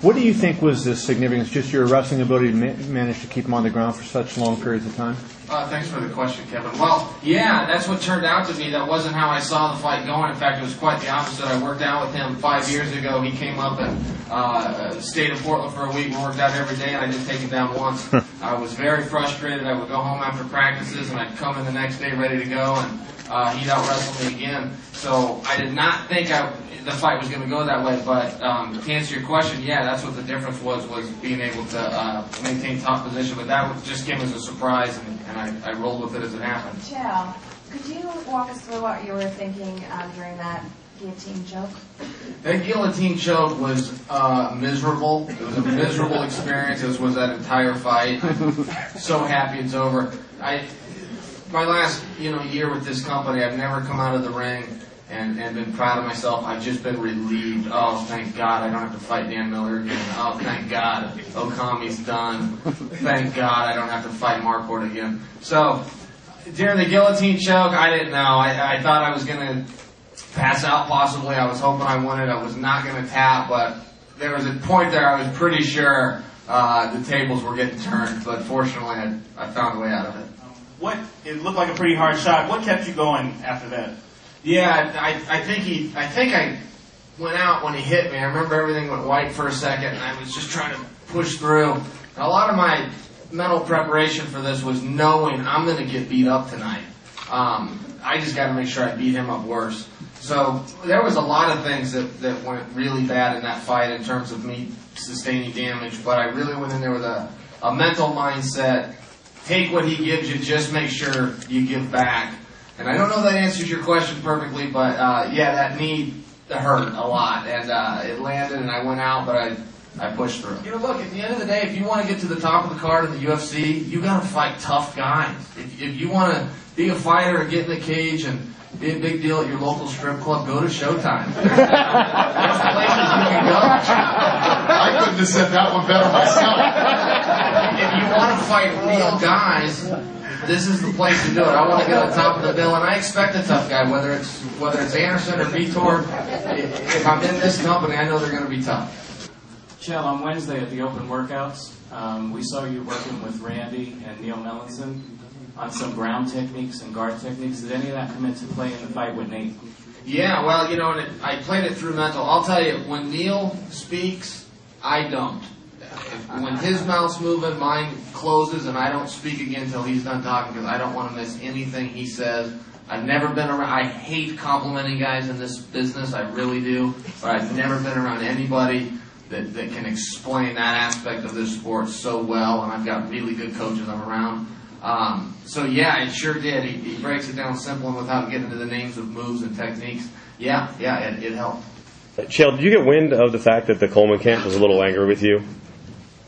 What do you think was the significance, just your wrestling ability to manage to keep him on the ground for such long periods of time? Thanks for the question, Kevin. Well, yeah, that's what turned out to be. That wasn't how I saw the fight going. In fact, it was quite the opposite. I worked out with him 5 years ago. He came up and stayed in Portland for a week. We worked out every day, and I didn't take him down once. I was very frustrated. I would go home after practices, and I'd come in the next day ready to go, and he'd out-wrestle me again. So I did not think the fight was going to go that way, but to answer your question, yeah, that's what the difference was being able to maintain top position. But that just came as a surprise, and I rolled with it as it happened. Chael, could you walk us through what you were thinking during that guillotine choke? That guillotine choke was miserable. It was a miserable experience, as was that entire fight. I'm so happy it's over. My last year with this company, I've never come out of the ring and been proud of myself. I've just been relieved. Oh, thank God I don't have to fight Dan Miller again. Oh, thank God Okami's done. Thank God I don't have to fight Marquardt again. So, during the guillotine choke, I didn't know. I thought I was going to pass out possibly. I was hoping I won it. I was not going to tap, but there was a point there I was pretty sure the tables were getting turned. But fortunately, I found a way out of it. It looked like a pretty hard shot. What kept you going after that? Yeah, I think I went out when he hit me. I remember everything went white for a second, and I was just trying to push through. And a lot of my mental preparation for this was knowing I'm going to get beat up tonight. I just got to make sure I beat him up worse. So there was a lot of things that went really bad in that fight in terms of me sustaining damage, but I really went in there with a mental mindset. Take what he gives you, just make sure you give back. And I don't know if that answers your question perfectly, but yeah, that knee hurt a lot, and it landed, and I went out, but I pushed through. Look, at the end of the day, if you want to get to the top of the card in the UFC, you got to fight tough guys. If you want to be a fighter and get in the cage and be a big deal at your local strip club, go to Showtime. There's places you can go. I couldn't have said that one better myself. If you want to fight real guys, this is the place to do it. I want to get on top of the bill, and I expect a tough guy, whether it's Anderson or Vitor. If I'm in this company, I know they're going to be tough. Chael, on Wednesday at the open workouts, we saw you working with Randy and Neil Mellinson on some ground techniques and guard techniques. Did any of that come into play in the fight with Nate? Yeah, well, and I played it through mental. I'll tell you, when Neil speaks, I don't. When his mouth's moving, mine closes, and I don't speak again until he's done talking because I don't want to miss anything he says. I've never been around. I hate complimenting guys in this business. I really do. But I've never been around anybody that can explain that aspect of this sport so well, and I've got really good coaches I'm around. So yeah, it sure did. He breaks it down simple and without getting into the names of moves and techniques. Yeah, it helped. Chael, did you get wind of the fact that the Coleman camp was a little angry with you?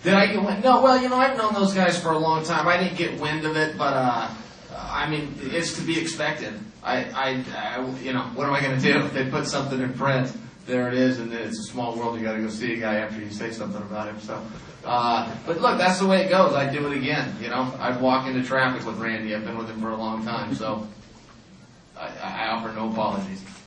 Did I get wind? No, well, I've known those guys for a long time. I didn't get wind of it, but I mean, it's to be expected. What am I going to do if they put something in print? There it is, and it's a small world. You got to go see a guy after you say something about him. So, but look, that's the way it goes. I'd do it again. I'd walk into traffic with Randy. I've been with him for a long time, so I offer no apologies.